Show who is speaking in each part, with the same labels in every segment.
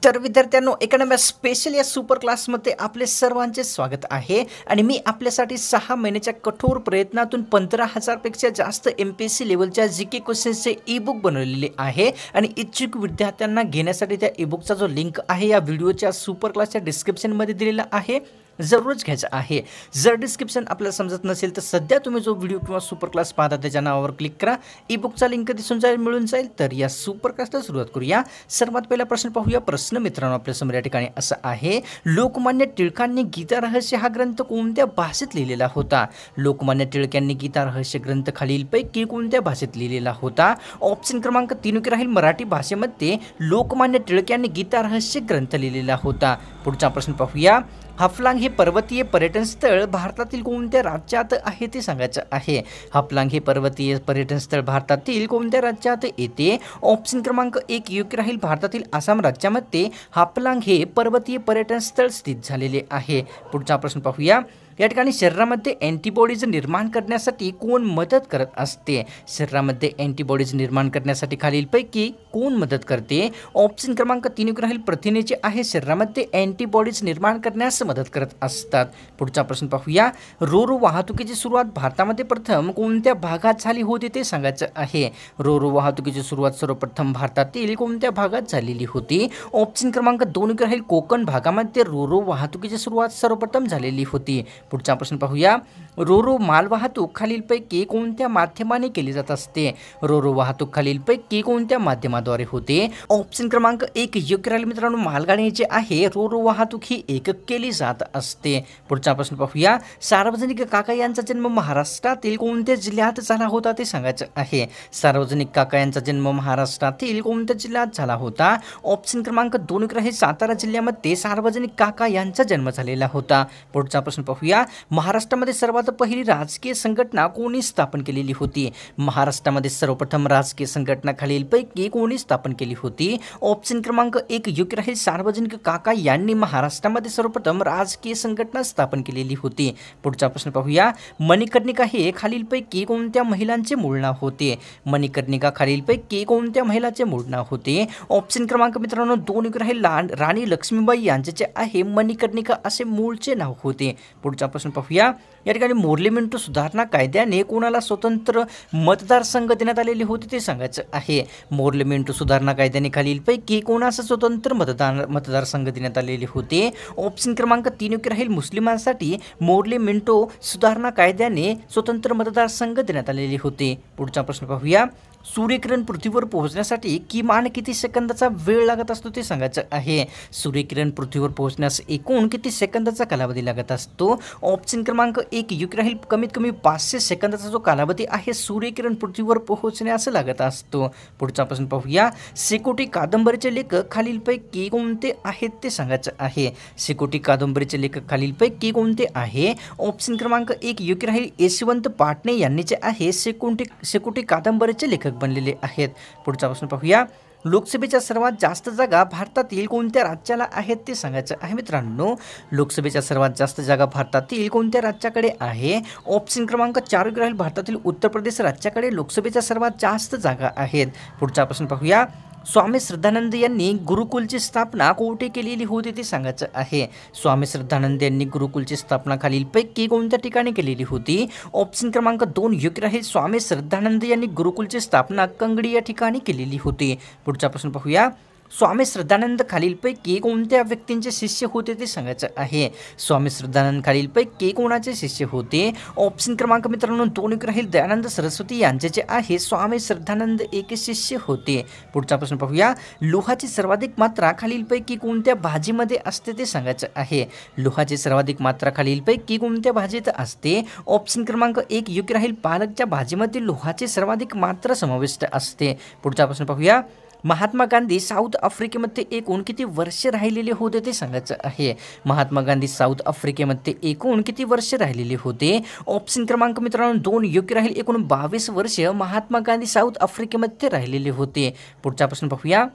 Speaker 1: तर विद्यार्थ्यांनो, academy special या सुपर क्लासमध्ये आपले सर्वांचे स्वागत आहे आणि मी आपल्यासाठी 6 महिन्याच्या कठोर प्रयत्नातून 15,000 पेक्षा जास्त MPSC लेवलच्या जीके क्वेश्चन्सचे ई-बुक बनवलेले आहे आणि इच्छुक विद्यार्थ्यांना घेण्यासाठी त्या ई-बुकचा जो लिंक आहे या व्हिडिओच्या सुपर क्लासच्या डिस्क्रिप्शनमध्ये दिलेला आहे, जरूरच घ्यायचं आहे। जर डिस्क्रिप्शन आपल्याला समजत नसेल तर सध्या तुम्ही जो व्हिडिओ किंवा सुपर क्लास पाहता त्याच्या नावावर क्लिक करा, ई-बुकचा लिंक दिसून जाईल, मिळून जाईल। तर या सुपर क्लासला सुरुवात करूया। सर्वात पहिला प्रश्न पाहूया। प्रश्न मित्रांनो आपल्या समोर या ठिकाणी असा आहे, लोकमान्य टिळकांनी गीता रहस्य हा ग्रंथ कोणत्या भाषेत लिहिलेला होता? लोकमान्य टिळकांनी गीता रहस्य ग्रंथ खालीलपैकी कोणत्या भाषेत लिहिलेला होता? ऑप्शन क्रमांक 3 राहील मराठी भाषेमध्ये लोकमान्य टिळकांनी गीता रहस्य ग्रंथ लिहिलेला होता। पुढचा प्रश्न पाहूया। हाफलांग हे पर्वतीय पर्यटन स्थळ भारतातील कोणत्या राज्यात आहे ते सांगायचं आहे। हाफलांग हे पर्वतीय पर्यटन स्थळ भारतातील कोणत्या राज्यात येते? ऑप्शन क्रमांक 1 योग्य राहील। भारतातील आसाम राज्यामध्ये हाफलांग हे पर्वतीय पर्यटन स्थळ स्थित झालेले आहे। पुढचा प्रश्न पाहूया। या ठिकाणी शरीरामध्ये अँटीबॉडीज निर्माण करण्यासाठी कोण मदत करत असते? शरीरामध्ये अँटीबॉडीज निर्माण करण्यासाठी खालीलपैकी कोण मदत करते? ऑप्शन क्रमांक 3 राहील। प्रथिने जे आहे शरीरामध्ये अँटीबॉडीज निर्माण करण्यास मदत करत असतात। पुढचा प्रश्न पाहूया। रोरो वाहतुकीची सुरुवात भारतामध्ये प्रथम कोणत्या भागात झाली होती ते सांगायचं आहे। रोरो वाहतुकीची सुरुवात सर्वप्रथम भारतातील कोणत्या भागात झालेली होती? ऑप्शन क्रमांक 2 राहील। कोकण भागामध्ये रोरो वाहतुकीची सुरुवात सर्वप्रथम झालेली होती। पुढचा प्रश्न पाहूया। रोरो मालवाहतूक खालीलपैकी कोणत्या माध्यमाने केली जात असते? रोरो वाहतूक खालीलपैकी कोणत्या माध्यमाद्वारे होते? ऑप्शन क्रमांक 1 योग्य राहील मित्रांनो। मालगाडी जे आहे रोरो वाहतूक ही केली जात असते। पुढचा प्रश्न पाहूया। सार्वजनिक काका यांचा जन्म महाराष्ट्रातील कोणत्या जिल्ह्यात झाला होता ते सांगायचं आहे। सार्वजनिक काका यांचा जन्म महाराष्ट्रातील कोणत्या जिल्ह्यात झाला होता? ऑप्शन क्रमांक 2 राहील। सातारा जिल्ह्यामध्ये सार्वजनिक काका यांचा जन्म झालेला होता। पुढचा प्रश्न पाहूया। महाराष्ट्रामध्ये सर्वात पहिली राजकीय संघटना कोणी स्थापन केलेली होती? महाराष्ट्रामध्ये सर्वप्रथम राजकीय संघटना खालीलपैकी कोणी स्थापन केली होती? ऑप्शन क्रमांक 1 योग्य राहील। सार्वजनिक काका यांनी महाराष्ट्रामध्ये सर्वप्रथम राजकीय संघटना स्थापन केलेली होती। पुढचा प्रश्न पाहूया। मणिकर्णिका हे खालीलपैकी कोणत्या महिलांचे मूळ नाव होते? मणिकर्णिका खालीलपैकी कोणत्या महिलाचे मूळ नाव होते? ऑप्शन क्रमांक मित्रांनो 2 योग्य राहील। राणी लक्ष्मीबाई यांचे जे आहे मणिकर्णिका असे मूळचे नाव होते। पुढचा प्रश्न पाहूया। या ठिकाणी मोर्ले मिंटो सुधारणा कायद्याने कोणाला स्वतंत्र मतदारसंघ देण्यात आलेले होते ते सांगायचं आहे। मोर्ले मिंटो सुधारणा कायद्याने खालीलपैकी कोणास स्वतंत्र मतदारसंघ देण्यात आलेले होते? ऑप्शन क्रमांक 3 योग्य राहील। मुस्लिमांसाठी मोर्ले मिंटो सुधारणा कायद्याने स्वतंत्र मतदारसंघ देण्यात आलेले होते। पुढचा प्रश्न पाहूया। सूर्यकिरण पृथ्वीवर पोहोचण्यासाठी किमान किती सेकंदाचा वेळ लागत असतो ते सांगायचं आहे। सूर्यकिरण पृथ्वीवर पोहोचण्यास एकूण किती सेकंदाचा कालावधी लागत असतो? ऑप्शन क्रमांक 1 योग्य राहील। कमीत कमी 500 सेकंदाचा जो कालावधी आहे सूर्यकिरण पृथ्वीवर पोहोचण्यास लागत असतो। पुढचा प्रश्न पाहूया। शेकोटी कादंबरीचे लेखक खालीलपैकी कोणते आहेत ते सांगायचं आहे। शेकोटी कादंबरीचे लेखक खालीलपैकी कोणते आहे? ऑप्शन क्रमांक 1 योग्य राहील। यशवंत पाटणे यांनी जे आहे शेकोटी कादंबरीचे लेखक बनलेले आहेत। पुढचा प्रश्न पाहूया। लोकसभेच्या सर्वात जास्त जागा भारतातील कोणत्या राज्याला आहेत ते सांगायचं आहे मित्रांनो। लोकसभेच्या सर्वात जास्त जागा भारतातील कोणत्या राज्याकडे आहे? ऑप्शन क्रमांक 4 राहील। भारतातील उत्तर प्रदेश राज्याकडे लोकसभेच्या सर्वात जास्त जागा आहेत। पुढचा प्रश्न पाहूया। स्वामी श्रद्धानंद यांनी गुरुकुलची स्थापना कोठे केलेली होती ते सांगायचं आहे। स्वामी श्रद्धानंद यांनी गुरुकुलची स्थापना खालीलपैकी कोणत्या ठिकाणी केलेली होती? ऑप्शन क्रमांक 2 योग्य राहील। स्वामी श्रद्धानंद यांनी गुरुकुलची स्थापना कंगडी या ठिकाणी केलेली होती। पुढचा प्रश्न पाहूया। स्वामी श्रद्धानंद खालीलपैकी कोणत्या व्यक्तींचे शिष्य होते ते सांगायचं आहे। स्वामी श्रद्धानंद खालीलपैकी कोणाचे शिष्य होते? ऑप्शन क्रमांक मित्रांनो 2 राहील। दयानंद सरस्वती यांचे जे आहे स्वामी श्रद्धानंद एक शिष्य होते। पुढचा प्रश्न पाहूया। लोहाची सर्वाधिक मात्रा खालीलपैकी कोणत्या भाजीमध्ये असते ते सांगायचं आहे। लोहाची सर्वाधिक मात्रा खालीलपैकी कोणत्या भाजीत असते? ऑप्शन क्रमांक 1 योग्य राहील। पालकच्या भाजीमध्ये लोहाची सर्वाधिक मात्रा समाविष्ट असते। पुढचा प्रश्न पाहूया। महात्मा गांधी साऊथ आफ्रिकेमध्ये एकूण किती वर्ष राहिलेले होते ते सांगायचं आहे। महात्मा गांधी साऊथ आफ्रिकेमध्ये एकूण किती वर्ष राहिलेले होते? ऑप्शन क्रमांक मित्रांनो 2 योग्य राहील। एकूण 22 वर्ष महात्मा गांधी साऊथ आफ्रिकेमध्ये राहिलेले होते। पुढचा प्रश्न पाहूया।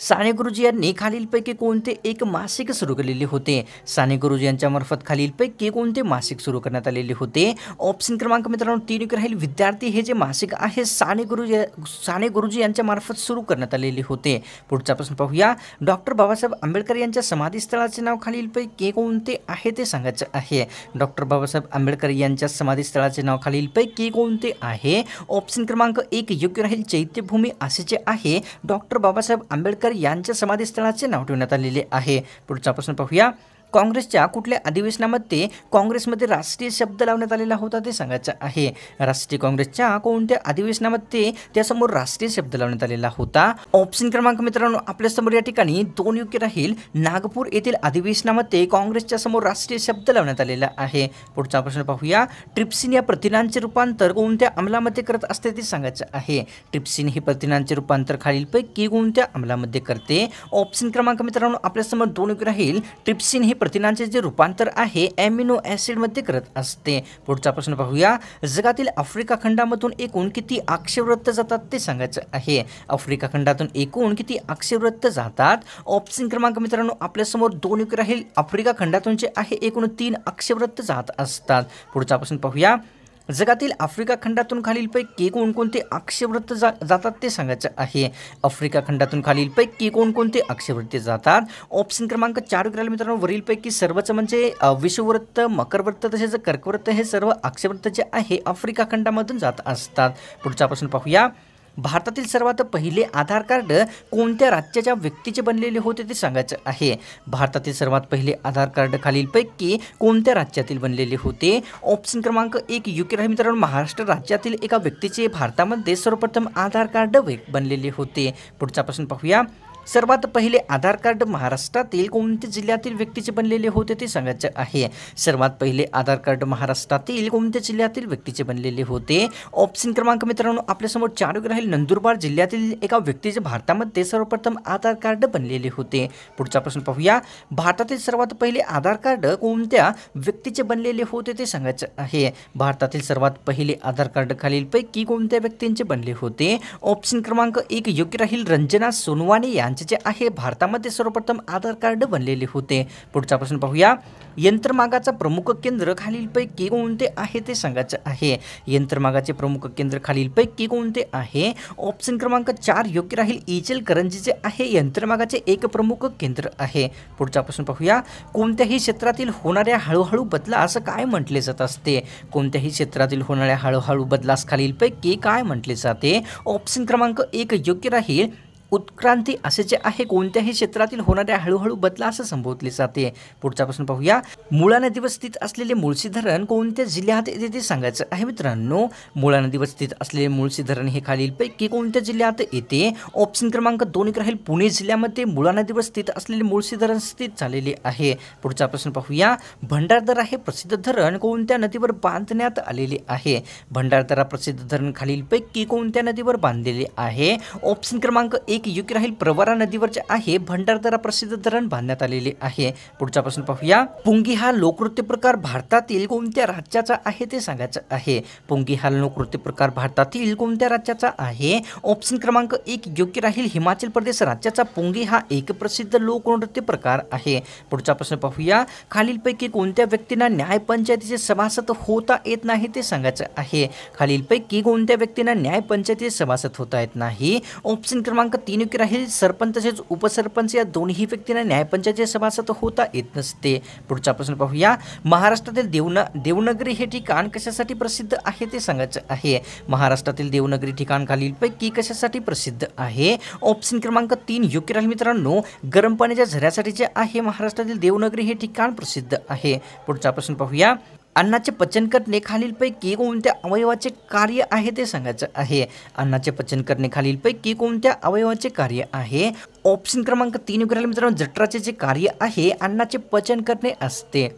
Speaker 1: साने गुरुजी यांनी खालीलपैकी कोणते एक मासिक सुरू केलेले होते? साने गुरुजी यांच्यामार्फत खालीलपैकी कोणते मासिक सुरू करण्यात आलेले होते? ऑप्शन क्रमांक मित्रांनो 3 राहील विद्यार्थी हे जे मासिक आहे साने गुरुजी यांच्या मार्फत सुरू करण्यात आलेले होते. पुढचा प्रश्न पाहूया. डॉक्टर बाबासाहेब आंबेडकर यांच्या समाधीस्थळाचे नाव खालीलपैकी कोणते आहे ते सांगायचं आहे. डॉक्टर बाबासाहेब आंबेडकर यांच्या समाधीस्थळाचे नाव खालीलपैकी कोणते आहे? ऑप्शन क्रमांक 1 योग्य राहील चैत्यभूमी असे जे आहे डॉक्टर बाबासाहेब आंबेडकर यांच्या समाधीस्थळाचे नाव ठेवण्यात आलेले आहे. पुढचा प्रश्न पाहूया. काँग्रेसच्या कुठल्या अधिवेशनामध्ये काँग्रेसमध्ये राष्ट्रीय शब्द लावण्यात आलेला होता ते सांगायचं आहे. राष्ट्रीय काँग्रेसच्या कोणत्या अधिवेशनामध्ये त्यासमोर राष्ट्रीय शब्द लावण्यात आलेला होता? ऑप्शन क्रमांक मित्रांनो आपल्यासमोर या ठिकाणी 2 योग्य राहील. नागपूर येथील अधिवेशनामध्ये काँग्रेसच्या समोर राष्ट्रीय शब्द लावण्यात आलेला आहे. पुढचा प्रश्न पाहूया. ट्रिप्सिन या प्रथिनांचे रूपांतर कोणत्या अमलामध्ये करत असते ते सांगायचं आहे. ट्रिप्सिन ही प्रथिनांचे रूपांतर खालीलपैकी कोणत्या अमलामध्ये करते? ऑप्शन क्रमांक मित्रांनो आपल्यासमोर 2 योग्य राहील. ट्रिप्सिन ही प्रथिनांचे जे रूपांतर आहे ॲमिनो ॲसिडमध्ये करत असते. पुढचा प्रश्न पाहूया. जगातील आफ्रिका खंडामधून एकूण किती अक्षरवृत्त जातात ते सांगायचं आहे. आफ्रिका खंडातून एकूण किती अक्षरवृत्त जातात? ऑप्शन क्रमांक मित्रांनो आपल्यासमोर 2 योग्य राहील. आफ्रिका खंडातून जे आहे एकूण 3 अक्षरवृत्त जात असतात. पुढचा प्रश्न पाहूया. जगातील आफ्रिका खंडातून खालीलपैकी कोणकोणते अक्षरवृत्त जातात ते सांगायचं आहे. आफ्रिका खंडातून खालीलपैकी कोणकोणते अक्षरवृत्त जातात? ऑप्शन क्रमांक 4 मित्रांनो वरीलपैकी सर्वच म्हणजे विषुववृत्त, मकरवृत्त तसेच कर्कवृत्त हे सर्व अक्षरवृत्त जे आहे आफ्रिका खंडामधून जात असतात. पुढचा प्रश्न पाहूया. भारतातील सर्वात पहिले आधार कार्ड कोणत्या राज्याच्या व्यक्तीचे बनलेले होते ते सांगायचं आहे. भारतातील सर्वात पहिले आधार कार्ड खालीलपैकी कोणत्या राज्यातील बनलेले होते? ऑप्शन क्रमांक 1 योग्य राहील मित्रांनो महाराष्ट्र राज्यातील एका व्यक्तीचे भारतामध्ये सर्वप्रथम आधार कार्ड बनलेले होते. पुढचा प्रश्न पाहूया. सर्वात पहिले आधार कार्ड महाराष्ट्रातील कोणत्या जिल्ह्यातील व्यक्तीचे बनलेले होते ते सांगायचं आहे. सर्वात पहिले आधार कार्ड महाराष्ट्रातील कोणत्या जिल्ह्यातील व्यक्तीचे बनलेले होते? ऑप्शन क्रमांक मित्रांनो आपल्यासमोर 4 राहील. नंदुरबार जिल्ह्यातील एका व्यक्तीचे भारतामध्ये सर्वप्रथम आधार कार्ड बनलेले होते. पुढचा प्रश्न पाहूया. भारतातील सर्वात पहिले आधार कार्ड कोणत्या व्यक्तीचे बनलेले होते ते सांगायचं आहे. भारतातील सर्वात पहिले आधार कार्ड खालीलपैकी कोणत्या व्यक्तींचे बनले होते? ऑप्शन क्रमांक 1 योग्य राहील. रंजना सोनवाने यांचे जे आहे भारतामध्ये सर्वप्रथम आधार कार्ड बनलेले होते. पुढचा प्रश्न पाहूया. यंत्रमागाचा प्रमुख केंद्र खालीलपैकी कोणते आहे ते सांगायचं आहे. यंत्रमागाचे प्रमुख केंद्र खालीलपैकी कोणते आहे? ऑप्शन क्रमांक 4 योग्य राहील. इचलकरंजी जे आहे यंत्रमागाचे एक प्रमुख केंद्र आहे. पुढचा प्रश्न पाहूया. कोणत्याही क्षेत्रातील होणाऱ्या हळूहळू बदलास काय म्हटले जात असते? कोणत्याही क्षेत्रातील होणाऱ्या हळूहळू बदलास खालीलपैकी काय म्हटले जाते? ऑप्शन क्रमांक 1 योग्य राहील. उत्क्रांती असे जे आहे कोणत्याही क्षेत्रातील होणाऱ्या हळूहळू बदलास संबोधले जाते. पुढचा प्रश्न पाहूया. मुळा नदीवर स्थित असलेले मुळशी धरण कोणत्या जिल्ह्यात येते ते सांगायचं आहे मित्रांनो. मुळा नदीवर स्थित असलेले मुळशी धरण हे खालीलपैकी कोणत्या जिल्ह्यात येते? ऑप्शन क्रमांक 2 राहील. पुणे जिल्ह्यामध्ये मुळा नदीवर स्थित असलेले मुळशी धरण स्थित झालेले आहे. पुढचा प्रश्न पाहूया. भंडारदरा हे प्रसिद्ध धरण कोणत्या नदीवर बांधण्यात आलेले आहे? भंडारदरा प्रसिद्ध धरण खालीलपैकी कोणत्या नदीवर बांधलेले आहे? ऑप्शन क्रमांक 1 योग्य राहील. प्रवरा नदीवरचे आहे भंडारदरा प्रसिद्ध धरण बांधण्यात आलेले आहे. पुढचा प्रश्न पाहूया. पुंगी हा लोकनृत्य प्रकार भारतातील कोणत्या राज्याचा आहे ते सांगायचं आहे. पुंगी हा लोकनृत्य प्रकार भारतातील कोणत्या राज्याचा आहे? ऑप्शन क्रमांक 1 योग्य राहील. हिमाचल प्रदेश राज्याचा पुंगी हा एक प्रसिद्ध लोकनृत्य प्रकार आहे. पुढचा प्रश्न पाहूया. खालीलपैकी कोणत्या व्यक्तींना न्यायपंचायतीचे सभासद होता येत नाही ते सांगायचं आहे. खालीलपैकी कोणत्या व्यक्तींना न्यायपंचायतीचे सभासद होता येत नाही? ऑप्शन क्रमांक 3 योग्य राहील. सरपंच तसेच उपसरपंच या दोन्ही व्यक्तींना न्यायपंचायतीचे सभासद होता येत नसते. पुढचा प्रश्न पाहूया. महाराष्ट्रातील देवनगरी हे ठिकाण कशासाठी प्रसिद्ध आहे ते सांगायचं आहे. महाराष्ट्रातील देवनगरी ठिकाण खालीलपैकी कशासाठी प्रसिद्ध आहे? ऑप्शन क्रमांक 3 योग्य राहील मित्रांनो. गरम पाण्याच्या झऱ्यासाठी जे आहे महाराष्ट्रातील देवनगरी हे ठिकाण प्रसिद्ध आहे. पुढचा प्रश्न पाहूया. अन्नाचे पचन करणे खालीलपैकी कोणत्या अवयवाचे कार्य आहे ते सांगायचं आहे. अन्नाचे पचन करणे खालीलपैकी कोणत्या अवयवाचे कार्य आहे? ऑप्शन क्रमांक 3 योग्य राहील मित्रांनो. जठराचे जे कार्य आहे अन्नाचे पचन करणे असते.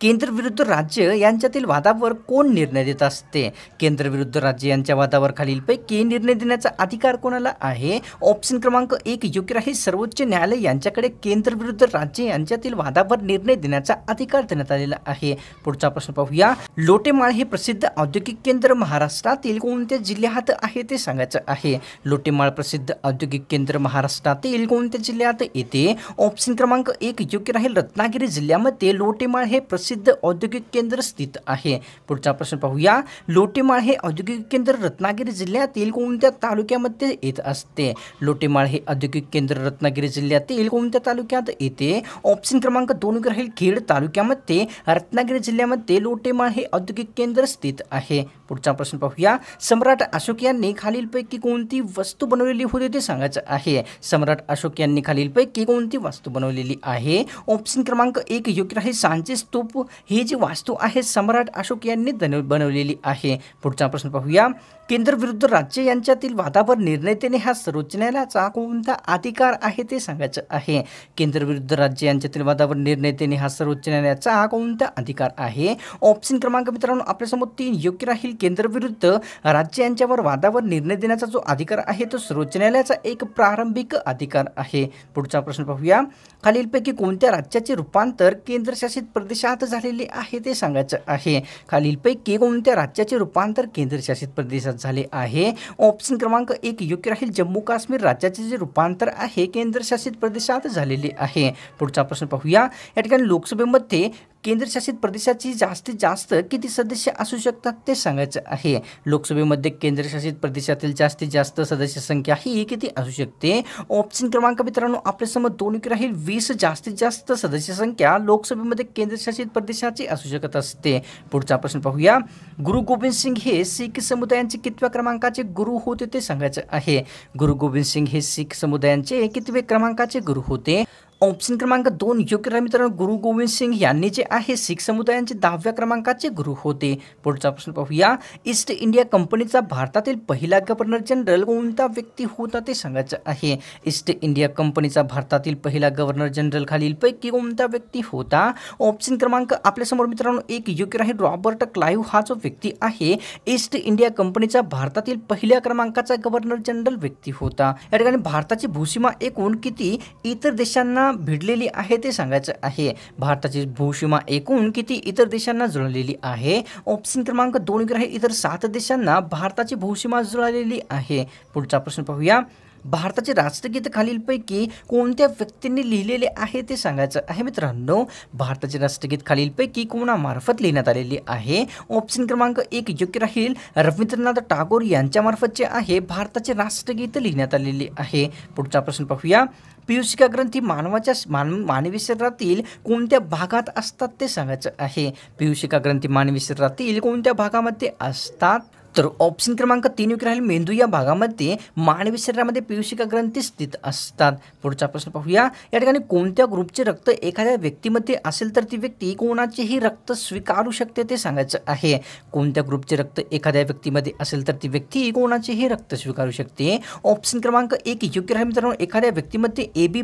Speaker 1: केंद्र विरुद्ध राज्य यांच्यातील वादावर कोण निर्णय देत असते? केंद्र विरुद्ध राज्य यांच्या वादावर खालीलपैकी निर्णय देण्याचा अधिकार कोणाला आहे? ऑप्शन क्रमांक 1 योग्य राहील. सर्वोच्च न्यायालय यांच्याकडे केंद्र विरुद्ध राज्य यांच्यातील वादावर निर्णय देण्याचा अधिकार देण्यात आलेला आहे. पुढचा प्रश्न पाहूया. लोटेमाळ हे प्रसिद्ध औद्योगिक केंद्र महाराष्ट्रातील कोणत्या जिल्ह्यात आहे ते सांगायचं आहे. लोटेमाळ प्रसिद्ध औद्योगिक केंद्र महाराष्ट्रातील कोणत्या जिल्ह्यात येते? ऑप्शन क्रमांक 1 योग्य राहील. रत्नागिरी जिल्ह्यामध्ये लोटेमाळ हे प्रसिद्ध औद्योगिक केंद्र स्थित आहे. पुढचा प्रश्न पाहूया. लोटेमाळ हे औद्योगिक केंद्र रत्नागिरी जिल्ह्यातील कोणत्या तालुक्यामध्ये येत असते? लोटेमाळ हे औद्योगिक केंद्र रत्नागिरी जिल्ह्यातील कोणत्या तालुक्यात येते? ऑप्शन क्रमांक 2 राहील. खेड तालुक्यामध्ये रत्नागिरी जिल्ह्यामध्ये लोटेमाळ हे औद्योगिक केंद्र स्थित आहे. पुढचा प्रश्न पाहूया. सम्राट अशोक यांनी खालीलपैकी कोणती वस्तू बनवलेली होती ते सांगायचं आहे. सम्राट अशोक यांनी खालीलपैकी कोणती वस्तू बनवलेली आहे? ऑप्शन क्रमांक 1 योग्य राहील. सांची स्तूप ही जी वास्तू आहे सम्राट अशोक यांनी बनवलेली आहे. पुढचा प्रश्न पाहूया. केंद्र विरुद्ध राज्य यांच्यातील वादावर निर्णय देणे हा सर्वोच्च न्यायालयाचा कोणता अधिकार आहे ते सांगायचं आहे. केंद्र विरुद्ध राज्य यांच्यातील वादावर निर्णय देणे हा सर्वोच्च न्यायालयाचा कोणता अधिकार आहे? ऑप्शन क्रमांक मित्रांनो आपल्यासमोर 3 योग्य राहील. केंद्र विरुद्ध राज्य यांच्यावर वादावर निर्णय देण्याचा जो अधिकार आहे तो सर्वोच्च न्यायालयाचा एक प्रारंभिक अधिकार आहे. पुढचा प्रश्न पाहूया. खालीलपैकी कोणत्या राज्याचे रूपांतर केंद्रशासित प्रदेशात झालेले आहे ते सांगायचं आहे. खालीलपैकी कोणत्या राज्याचे रूपांतर केंद्रशासित प्रदेशात झाले आहे? ऑप्शन क्रमांक 1 योग्य राहील. जम्मू काश्मीर राज्याचे जे रूपांतर आहे केंद्रशासित प्रदेशात झालेले आहे. पुढचा प्रश्न पाहूया. या ठिकाणी लोकसभेमध्ये केंद्रशासित प्रदेशाची जास्तीत जास्त किती सदस्य असू शकतात ते सांगायचं आहे. लोकसभेमध्ये केंद्रशासित प्रदेशातील जास्तीत जास्त सदस्य संख्या ही किती असू शकते? ऑप्शन क्रमांक मित्रांनो आपल्यासमोर 2 राहील. 20 जास्तीत जास्त सदस्य संख्या लोकसभेमध्ये केंद्रशासित प्रदेशाची असू शकत असते. पुढचा प्रश्न पाहूया. गुरु गोविंद सिंग हे शीख समुदायांचे कितव्या क्रमांकाचे गुरु होते ते सांगायचं आहे. गुरु गोविंद सिंग हे शीख समुदायांचे कितवे क्रमांकाचे गुरु होते? ऑप्शन क्रमांक 2 योग्य राहील मित्रांनो. गुरु गोविंद सिंग यांनी जे आहे शीख समुदायांचे 10व्या क्रमांकाचे गुरु होते. पुढचा प्रश्न पाहूया. ईस्ट इंडिया कंपनीचा भारतातील पहिला गव्हर्नर जनरल कोणता व्यक्ती होता ते सांगायचं आहे. ईस्ट इंडिया कंपनीचा भारतातील पहिला गव्हर्नर जनरल खालीलपैकी कोणता व्यक्ती होता? ऑप्शन क्रमांक आपल्यासमोर मित्रांनो 1 योग्य राहील. रॉबर्ट क्लाइव्ह हा जो व्यक्ती आहे ईस्ट इंडिया कंपनीचा भारतातील पहिल्या क्रमांकाचा गव्हर्नर जनरल व्यक्ती होता. या ठिकाणी भारताची भूसीमा एकूण किती इतर देशांना भिडलेली आहे ते सांगायचं आहे. भारताची भूसीमा एकूण किती इतर देशांना जुळलेली आहे? ऑप्शन क्रमांक 2 आहे. इतर 7 देशांना भारताची भूसीमा जुळलेली आहे. पुढचा प्रश्न पाहूया. भारताचे राष्ट्रगीत खालीलपैकी कोणत्या व्यक्तींनी लिहिलेले आहे ते सांगायचं आहे. मित्रांनो भारताचे राष्ट्रगीत खालीलपैकी कोणामार्फत लिहिण्यात आलेले आहे? ऑप्शन क्रमांक 1 योग्य राहील. रवींद्रनाथ टागोर यांच्यामार्फत जे आहे भारताचे राष्ट्रगीत लिहिण्यात आलेले आहे. पुढचा प्रश्न पाहूया. पीयूषिका ग्रंथी मानवी शरीरातील कोणत्या भागात असतात ते सांगायचं आहे. पीयूषिका ग्रंथी मानवी शरीरातील कोणत्या भागामध्ये असतात? तर ऑप्शन क्रमांक 3 योग्य राहील. मेंदू या भागामध्ये मानवी शरीरामध्ये पीयूषिका ग्रंथी स्थित असतात. पुढचा प्रश्न पाहूया. या ठिकाणी कोणत्या ग्रुपचे रक्त एखाद्या व्यक्तीमध्ये असेल तर ती व्यक्ती कोणाचेही रक्त स्वीकारू शकते ते सांगायचं आहे. कोणत्या ग्रुपचे रक्त एखाद्या व्यक्तीमध्ये असेल तर ती व्यक्ती कोणाचेही रक्त स्वीकारू शकते? ऑप्शन क्रमांक 1 योग्य राहील मित्रांनो. एखाद्या व्यक्तीमध्ये AB+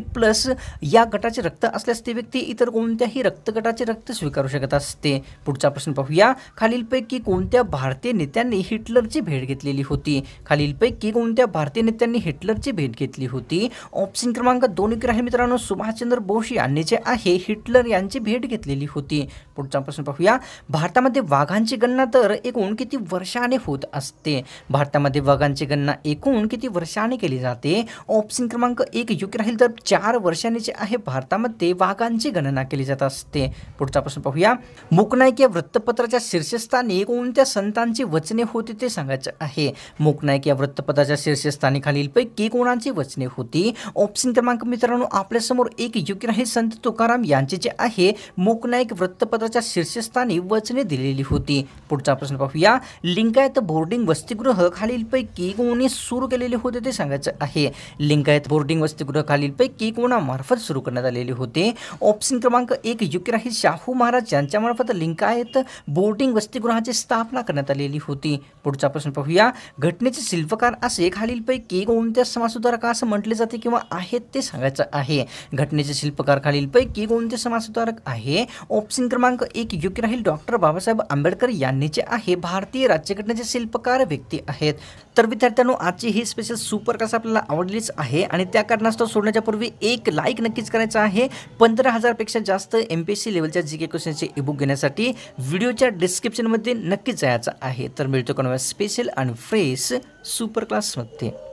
Speaker 1: या गटाचे रक्त असल्यास ती व्यक्ती इतर कोणत्याही रक्तगटाचे रक्त स्वीकारू शकत असते. पुढचा प्रश्न पाहूया. खालीलपैकी कोणत्या भारतीय नेत्यांनी हिटलरची भेट घेतलेली होती? खालीलपैकी कोणत्या भारतीय नेत्यांनी हिटलरची भेट घेतली होती? ऑप्शन क्रमांक 2 आहे मित्रांनो. सुभाषचंद्र बोस यांनी जे आहे हिटलर यांची भेट घेतलेली होती. पुढचा प्रश्न पाहूया. भारतामध्ये वाघांची गणना तर एकूण किती वर्षाने होत असते? भारतामध्ये वाघांची गणना एकूण किती वर्षाने केली जाते? ऑप्शन क्रमांक 1 योग्य राहील. तर 4 वर्षांनी जे आहे भारतामध्ये वाघांची गणना केली जात असते. पुढचा प्रश्न पाहूया. मूकनाईक या वृत्तपत्राच्या शीर्षस्थानी कोणत्या संतांची वचने होती ते सांगायचं आहे. मूकनाईक या वृत्तपत्राच्या शीर्षस्थानी खालीलपैकी कोणाची वचने होती? ऑप्शन क्रमांक मित्रांनो आपल्यासमोर 1 योग्य राहील. संत तुकाराम यांचे जे आहे मूकनाईक वृत्तपत्राच्या शीर्षस्थानी वचने दिलेली होती. पुढचा प्रश्न पाहूया. लिंगायत बोर्डिंग वसतिगृह खालीलपैकी कोणी सुरू केलेले होते ते सांगायचं आहे. लिंगायत बोर्डिंग वसतिगृह खालीलपैकी कोणामार्फत सुरू करण्यात आलेले होते? ऑप्शन क्रमांक 1 योग्य राहील. शाहू महाराज यांच्यामार्फत लिंगायत बोर्डिंग वसतिगृहाची स्थापना करण्यात आलेली होती. पुढचा प्रश्न पाहूया, घटनेचे शिल्पकार असे खालीलपैकी कोणत्या समाजसुधारक असं म्हटले जाते किंवा आहेत ते सांगायचं आहे. घटनेचे शिल्पकार खालीलपैकी कोणते समाजसुधारक आहे. ऑप्शन क्रमांक 1 योग्य राहील, डॉक्टर बाबासाहेब आंबेडकर यांनीचे आहे. भारतीय राज्यघटनेचे शिल्पकार व्यक्ती आहेत. तर विद्यार्थ्यांनो, आजची ही स्पेशल सुपर क्लास आपल्याला आवडलीच आहे आणि त्या कारणास्तव सोडण्याच्या पूर्वी एक लाईक नक्कीच करायचा आहे. 15,000 पेक्षा जास्त MPSC लेवलच्या जीके क्वेश्चनचे ईबुक घेण्यासाठी व्हिडिओच्या डिस्क्रिप्शनमध्ये नक्कीच जायचं आहे. तर मिळतो कोणत्या स्पेशल आणि फ्रेश सुपर क्लासमध्ये.